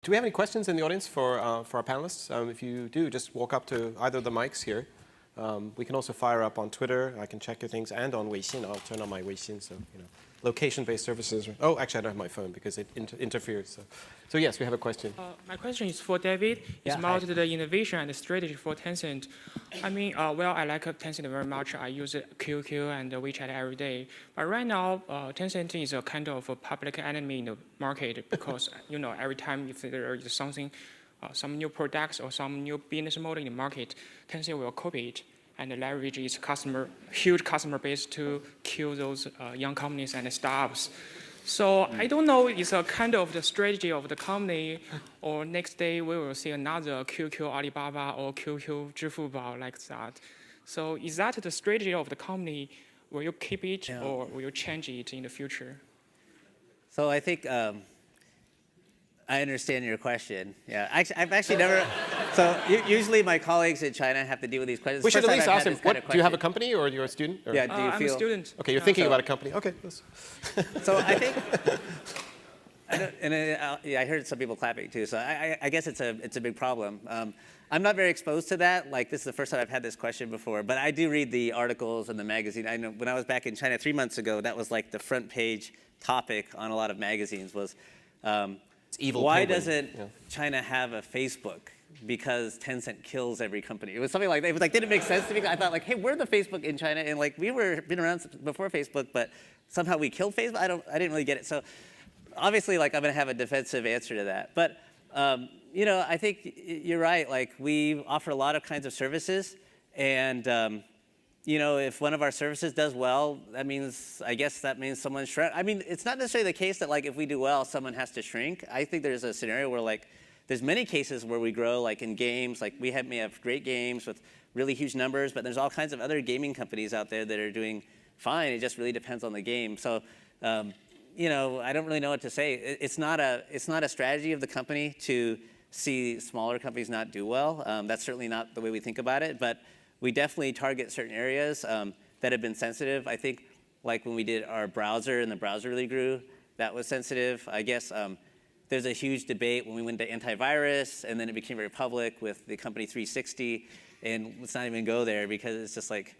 Do we have any questions in the audience for our panelists? If you do, just walk up to either of the mics here. We can also fire up on Twitter. I can check your things, and on Weixin. I'll turn on my Weixin, so location-based services. Oh, actually, I don't have my phone because it interferes. So yes, we have a question. My question is for David. It's about the innovation and the strategy for Tencent. I mean, well, I like Tencent very much. I use QQ and WeChat every day. But right now, Tencent is a kind of a public enemy in the market because every time if there is something, some new products or some new business model in the market, Tencent will copy it and leverage its huge customer base to kill those young companies and startups. So I don't know, it's a kind of the strategy of the company, or next day we will see another QQ Alibaba or QQ Zhifubao like that. So is that the strategy of the company? Will you keep it or will you change it in the future? So I think I understand your question. Yeah, I've actually never. So usually my colleagues in China have to deal with these questions. We should at least ask him, do you have a company or you're a student? Or? Yeah, do you feel? I'm a student. Okay, you're thinking about a company. Okay. So I think, I heard some people clapping too. So I guess it's a big problem. I'm not very exposed to that. Like, this is the first time I've had this question before. But I do read the articles in the magazine. I know when I was back in China 3 months ago, that was like the front page topic on a lot of magazines was, why doesn't China have a Facebook? Because Tencent kills every company. It was something like that. It was like, didn't make sense to me. I thought like, hey, we're the Facebook in China, and like we were been around before Facebook, but somehow we killed Facebook. I didn't really get it. So obviously, like I'm gonna have a defensive answer to that. But I think you're right. Like we offer a lot of kinds of services, and if one of our services does well, I guess that means someone shrink. I mean, it's not necessarily the case that like if we do well, someone has to shrink. I think there's a scenario where like there's many cases where we grow, like in games, like may have great games with really huge numbers, but there's all kinds of other gaming companies out there that are doing fine. It just really depends on the game. So, I don't really know what to say. It's not a strategy of the company to see smaller companies not do well. That's certainly not the way we think about it, but we definitely target certain areas that have been sensitive. I think like when we did our browser and the browser really grew, that was sensitive. I guess there's a huge debate when we went to antivirus, and then it became very public with the company 360, and let's not even go there because it's just like,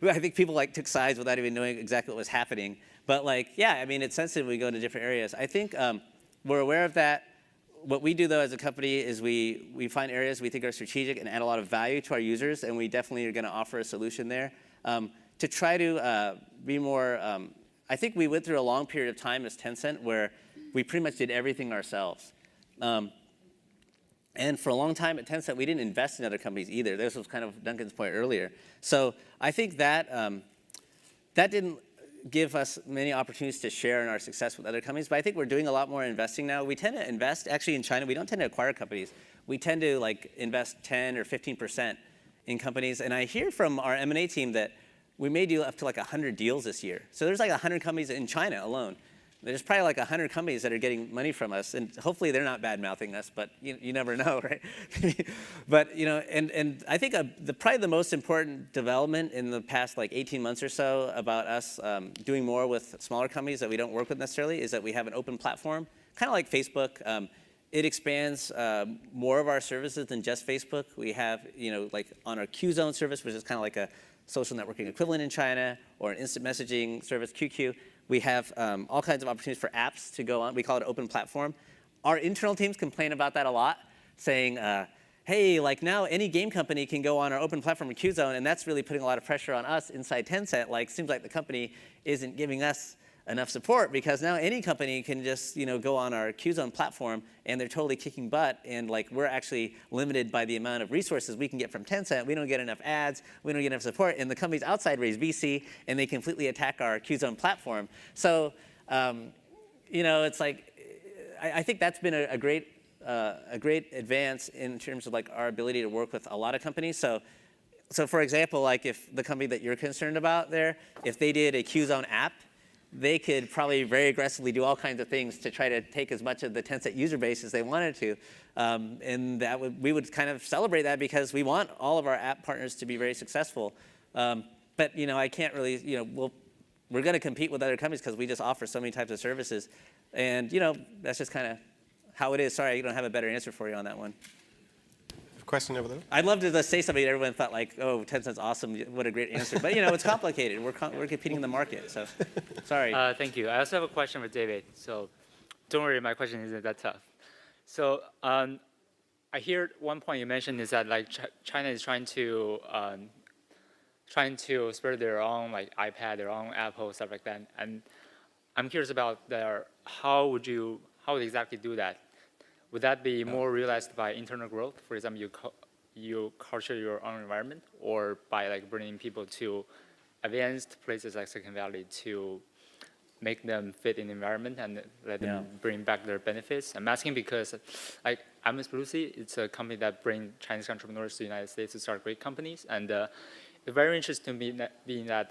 I think people like took sides without even knowing exactly what was happening. But like, yeah, I mean, it's sensitive when we go into different areas. I think we're aware of that. What we do though as a company is we find areas we think are strategic and add a lot of value to our users, and we definitely are gonna offer a solution there. To try to be more, I think we went through a long period of time as Tencent where we pretty much did everything ourselves. And for a long time at Tencent, we didn't invest in other companies either. This was kind of Duncan's point earlier. So I think that that didn't give us many opportunities to share in our success with other companies, but I think we're doing a lot more investing now. We tend to invest, actually in China, we don't tend to acquire companies. We tend to like invest 10 or 15% in companies. And I hear from our M&A team that we may do up to like 100 deals this year. So there's like 100 companies in China alone. There's probably like 100 companies that are getting money from us, and hopefully they're not bad-mouthing us, but you never know, right? But and I think probably the most important development in the past like 18 months or so about us doing more with smaller companies that we don't work with necessarily is that we have an open platform, kind of like Facebook. It expands more of our services than just Facebook. We have, like on our QZone service, which is kind of like a social networking equivalent in China, or an instant messaging service, QQ. We have all kinds of opportunities for apps to go on. We call it open platform. Our internal teams complain about that a lot, saying, hey, like now any game company can go on our open platform in QZone, and that's really putting a lot of pressure on us inside Tencent. Like, seems like the company isn't giving us enough support because now any company can just go on our QZone platform and they're totally kicking butt, and like we're actually limited by the amount of resources we can get from Tencent. We don't get enough ads, we don't get enough support, and the companies outside raise VC and they completely attack our QZone platform. So it's like I think that's been a great advance in terms of like our ability to work with a lot of companies. So for example, like if the company that you're concerned about there, if they did a QZone app, they could probably very aggressively do all kinds of things to try to take as much of the Tencent user base as they wanted to. And we would kind of celebrate that because we want all of our app partners to be very successful. But I can't really, we're going to compete with other companies because we just offer so many types of services. And that's just kind of how it is. Sorry, I don't have a better answer for you on that one. Question over there. I'd love to just say something that everyone thought like, oh, Tencent's awesome, what a great answer. But it's complicated. We're competing in the market, so sorry. Thank you. I also have a question for David. So don't worry, my question isn't that tough. So I hear one point you mentioned is that like China is trying to spread their own like iPad, their own Apple, stuff like that. And I'm curious about how would you exactly do that? Would that be more realized by internal growth? For example, you culture your own environment, or by like bringing people to advanced places like Silicon Valley to make them fit in the environment and let them bring back their benefits? I'm asking because like I'm with Lucy. It's a company that brings Chinese entrepreneurs to the United States to start great companies. And it's very interesting to me being that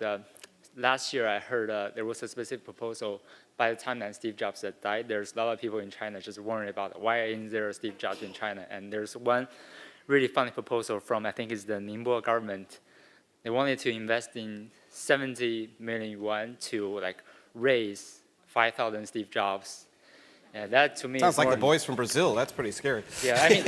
last year I heard there was a specific proposal. By the time that Steve Jobs had died, there's a lot of people in China just worrying about why isn't there a Steve Jobs in China? And there's one really funny proposal from, I think it's the Ningbo government. They wanted to invest in 70 million yuan to like raise 5,000 Steve Jobs. And that to me Sounds like more, the boys from Brazil. That's pretty scary. Yeah, I mean,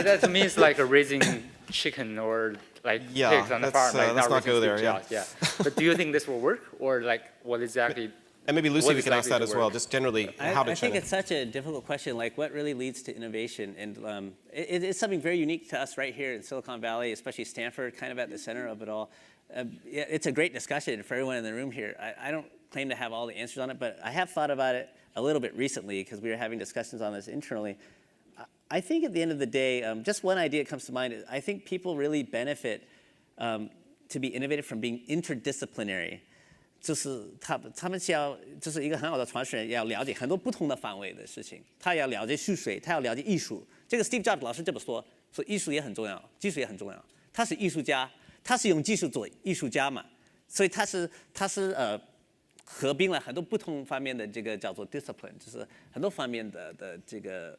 that to me is like a raising chicken or like pigs on the farm. Like let's not go there. Yeah. But do you think this will work, or like what exactly? And maybe Lucy, we can ask that as well. work? Just generally, how did I think China? it's such a difficult question. Like, what really leads to innovation? And it's something very unique to us right here in Silicon Valley, especially Stanford, kind of at the center of it all. It's a great discussion for everyone in the room here. I don't claim to have all the answers on it, but I have thought about it a little bit recently because we were having discussions on this internally. I think at the end of the day, just one idea that comes to mind is I think people really benefit to be innovative from being interdisciplinary. 就是他们需要就是一个很好的传承人，要了解很多不同的范围的事情。他要了解数学，他要了解艺术。这个 Steve Jobs 老师这么说，说艺术也很重要，技术也很重要。他是艺术家，他是用技术做艺术家嘛，所以他是合并了很多不同方面的这个叫做 discipline， 就是很多方面的这个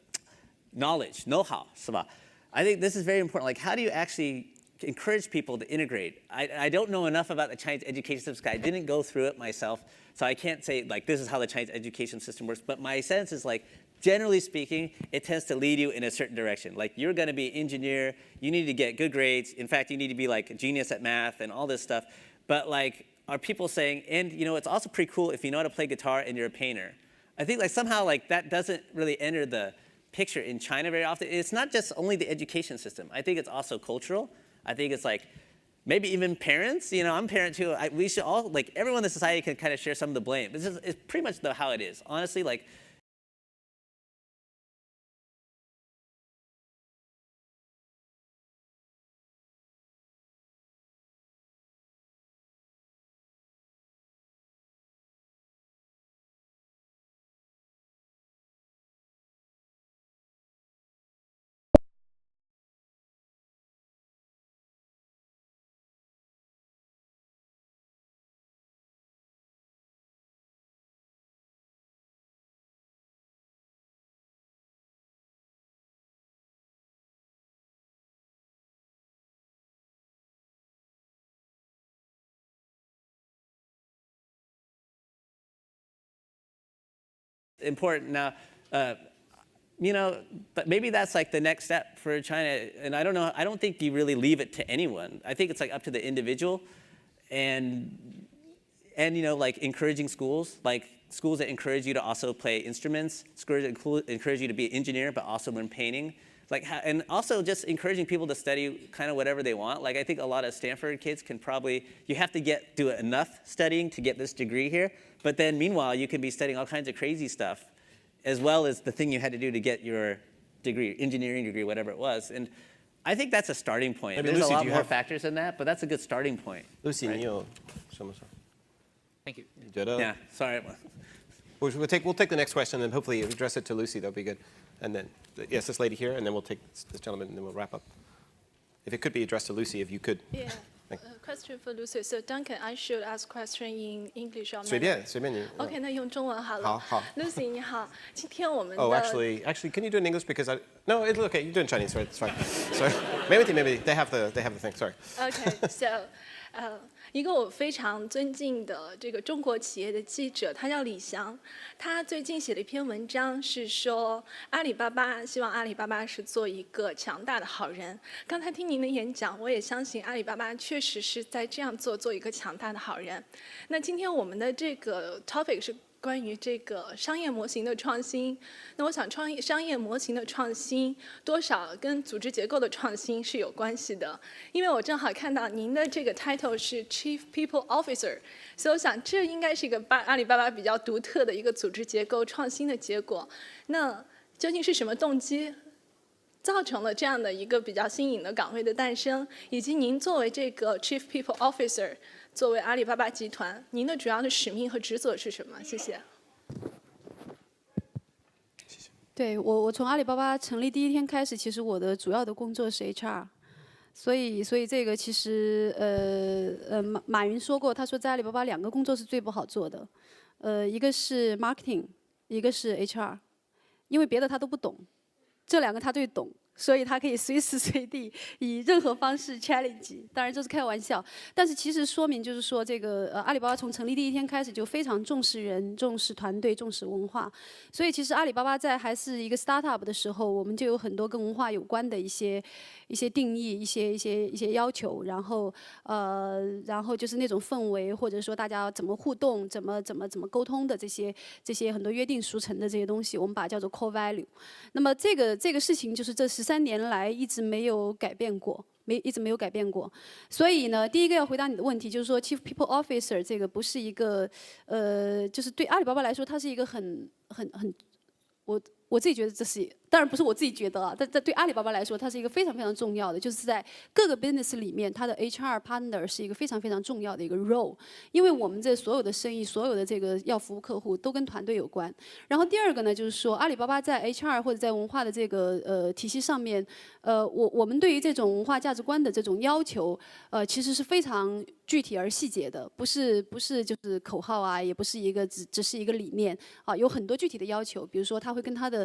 knowledge know-how 是吧 ？I think this is very important. Like, how do you actually encourage people to integrate? I don't know enough about the Chinese education system. I didn't go through it myself, so I can't say like this is how the Chinese education system works. But my sense is like, generally speaking, it tends to lead you in a certain direction. Like you're going to be an engineer, you need to get good grades. In fact, you need to be like a genius at math and all this stuff. But like, are people saying, and it's also pretty cool if you know how to play guitar and you're a painter. I think like somehow like that doesn't really enter the picture in China very often. It's not just only the education system. I think it's also cultural. I think it's like maybe even parents. I'm a parent too. We should all, like everyone in the society can kind of share some of the blame. It's pretty much how it is. Honestly, like important now. But maybe that's like the next step for China. And I don't know. I don't think you really leave it to anyone. I think it's like up to the individual, and like encouraging schools, like schools that encourage you to also play instruments, schools that encourage you to be an engineer, but also learn painting. And also just encouraging people to study kind of whatever they want. Like I think a lot of Stanford kids can probably, you have to do enough studying to get this degree here. But then meanwhile, you can be studying all kinds of crazy stuff, as well as the thing you had to do to get your degree, engineering degree, whatever it was. And I think that's a starting point. Maybe There's Lucy, a lot do you more have- factors than that, but that's a good starting point. Lucy, right? 你有什么说？ Thank you. 你觉得？ Yeah, sorry. We'll take the next question and hopefully address it to Lucy. That'll be good. And then, yes, this lady here, and then we'll take this gentleman, and then we'll wrap up. If it could be addressed to Lucy, if you could. Yeah. Question for Lucy. So Duncan, I should ask question in English or 随便你。 OK，那用中文好了。好。 Lucy 你好，今天我们的 Oh, actually, can you do it in English because No, it's okay. You're doing Chinese, right? It's fine. Sorry. maybe they have the thing. Sorry. Okay, so, 一个我非常尊敬的这个中国企业的记者，他叫李翔，他最近写了一篇文章，是说阿里巴巴希望阿里巴巴是做一个强大的好人。刚才听您的演讲，我也相信阿里巴巴确实是在这样做一个强大的好人。那今天我们的这个 topic 是关于这个商业模型的创新，那我想商业模型的创新多少跟组织结构的创新是有关系的，因为我正好看到您的这个 title 是 Chief People Officer， 所以我想这应该是一个阿里巴巴比较独特的一个组织结构创新的结果。那究竟是什么动机造成了这样的一个比较新颖的岗位的诞生，以及您作为这个 Chief People Officer， 作为阿里巴巴集团，您的主要的使命和职责是什么？谢谢。对我从阿里巴巴成立第一天开始，其实我的主要的工作是 HR， 所以这个其实马云说过，他说在阿里巴巴2个工作是最不好做的，一个是 marketing， 一个是 HR， 因为别的他都不懂。这2个他最懂，所以他可以随时随地以任何方式 challenge。当然这是开玩笑，但是其实说明就是说，这个阿里巴巴从成立第一天开始就非常重视人、重视团队、重视文化。所以其实阿里巴巴在还是一个 startup 的时候，我们就有很多跟文化有关的一些定义、一些要求，然后就是那种氛围，或者说大家怎么互动、怎么沟通的这些很多约定俗成的这些东西，我们把它叫做 core value。那么这个事情就是这13年来一直没有改变过。一直没有改变过，所以呢，第一个要回答你的问题就是说 ，Chief People Officer 这个不是一个就是对阿里巴巴来说，它是一个很我自己觉得这是，当然不是我自己觉得啊，但对阿里巴巴来说，它是一个非常非常重要的，就是在各个 business 里面，它的 HR partner 是一个非常非常重要的一个 role， 因为我们这所有的生意，所有的这个要服务客户，都跟团队有关。然后第二个呢，就是说阿里巴巴在 HR 或者在文化的这个体系上面，我们对于这种文化价值观的这种要求，其实是非常具体而细节的，不是就是口号啊，也不是一个只是一个理念啊，有很多具体的要求，比如说他会跟他的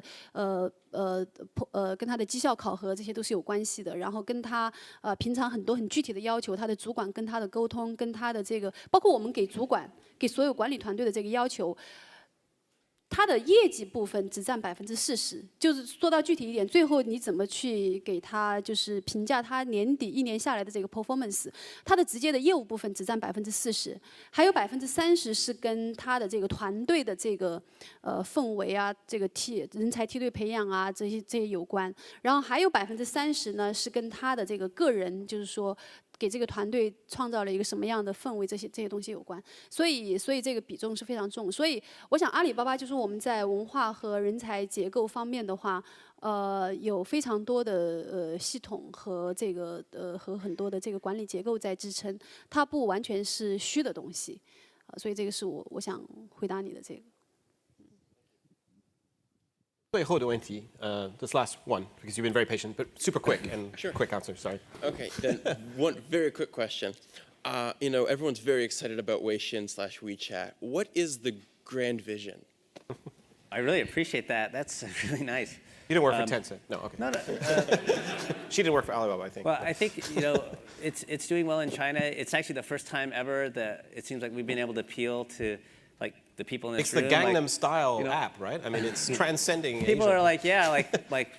跟他的绩效考核这些都是有关系的，然后跟他平常很多很具体的要求，他的主管跟他的沟通，跟他的这个，包括我们给主管给所有管理团队的这个要求。它的业绩部分只占40%，就是说到具体一点，最后你怎么去给他就是评价他年底1年下来的这个 performance， 它的直接的业务部分只占40%，还有30%是跟他的这个团队的这个氛围啊，这个人才梯队培养啊这些有关，然后还有30%呢是跟他的这个个人，就是说。给这个团队创造了一个什么样的氛围，这些东西有关，所以这个比重是非常重。所以我想阿里巴巴就是我们在文化和人才结构方面的话，有非常多的系统和这个和很多的这个管理结构在支撑，它不完全是虚的东西，所以这个是我想回答你的这个。最后的问题, this last one, because you've been very patient, but super quick and quick answer, sorry. Okay, then one very quick question. Everyone's very excited about Weixin/WeChat. What is the grand vision? I really appreciate that. That's really nice. You didn't work for Tencent? No, okay. No. She didn't work for Alibaba, I think. Well, I think, it's doing well in China. It's actually the first time ever that it seems like we've been able to appeal to the people in this room. It's the Gangnam Style app, right? I mean, it's transcending People Asia. are like, yeah, like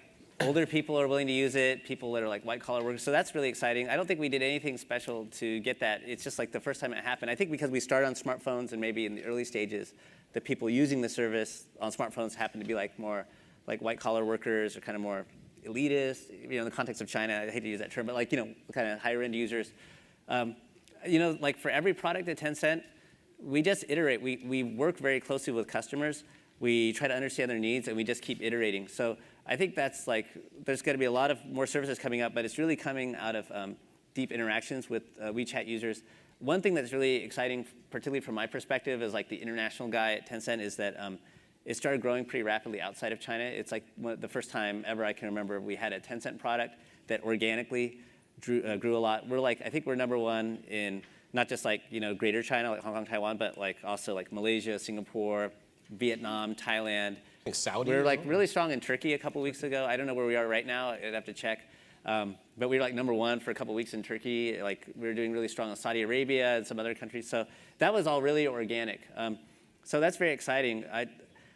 older people are willing to use it, people that are like white collar workers. So that's really exciting. I don't think we did anything special to get that. It's just like the first time it happened. I think because we started on smartphones and maybe in the early stages, the people using the service on smartphones happen to be like more like white collar workers or kind of more elitist, in the context of China. I hate to use that term, but kind of higher end users. Like for every product at Tencent, we just iterate. We work very closely with customers. We try to understand their needs, and we just keep iterating. So I think that's there's going to be a lot of more services coming up, but it's really coming out of deep interactions with WeChat users. One thing that's really exciting, particularly from my perspective, as the international guy at Tencent, is that it started growing pretty rapidly outside of China. It's the first time ever I can remember we had a Tencent product that organically grew a lot. I think we're #1 in not just Greater China, like Hong Kong, Taiwan, but also Malaysia, Singapore, Vietnam, Thailand, think Saudi. We were like really strong in Turkey a couple weeks ago. I don't know where we are right now. I'd have to check. But we were like #1 for a couple weeks in Turkey. Like we were doing really strong in Saudi Arabia and some other countries. So that was all really organic. So that's very exciting.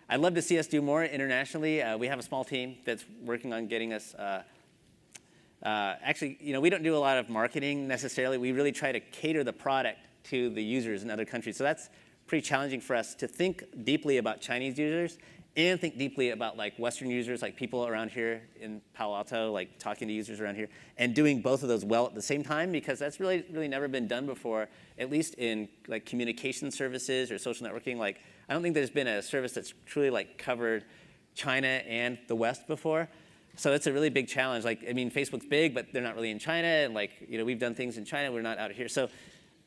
I'd love to see us do more internationally. We have a small team that's working on getting us. Actually, we don't do a lot of marketing necessarily. We really try to cater the product to the users in other countries. So that's pretty challenging for us to think deeply about Chinese users and think deeply about like Western users, like people around here in Palo Alto, like talking to users around here, and doing both of those well at the same time, because that's really never been done before, at least in like communication services or social networking. Like I don't think there's been a service that's truly like covered China and the West before. So it's a really big challenge. Like, I mean, Facebook's big, but they're not really in China, and like, we've done things in China, we're not out here. So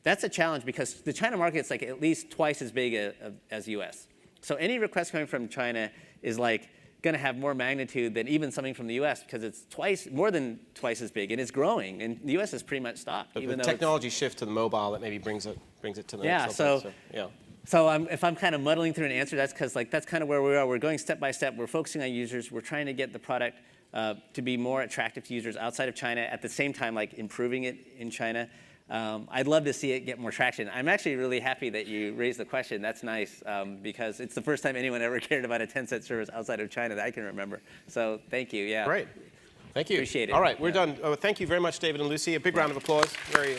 that's a challenge because the China market's like at least twice as big as US. So any request coming from China is like going to have more magnitude than even something from the US because it's more than twice as big, and it's growing. And the US has pretty much stopped. But even the though technology shift to the mobile that maybe brings it to the next level. Yeah. So if I'm kind of muddling through an answer, that's because like that's kind of where we are. We're going step by step. We're focusing on users. We're trying to get the product to be more attractive to users outside of China. At the same time, like improving it in China. I'd love to see it get more traction. I'm actually really happy that you raised the question. That's nice because it's the first time anyone ever cared about a Tencent service outside of China that I can remember. So thank you. Yeah. Great. Thank you. Appreciate it. All right, we're done. Oh, thank you very much, David and Lucy. A big round of applause. Very.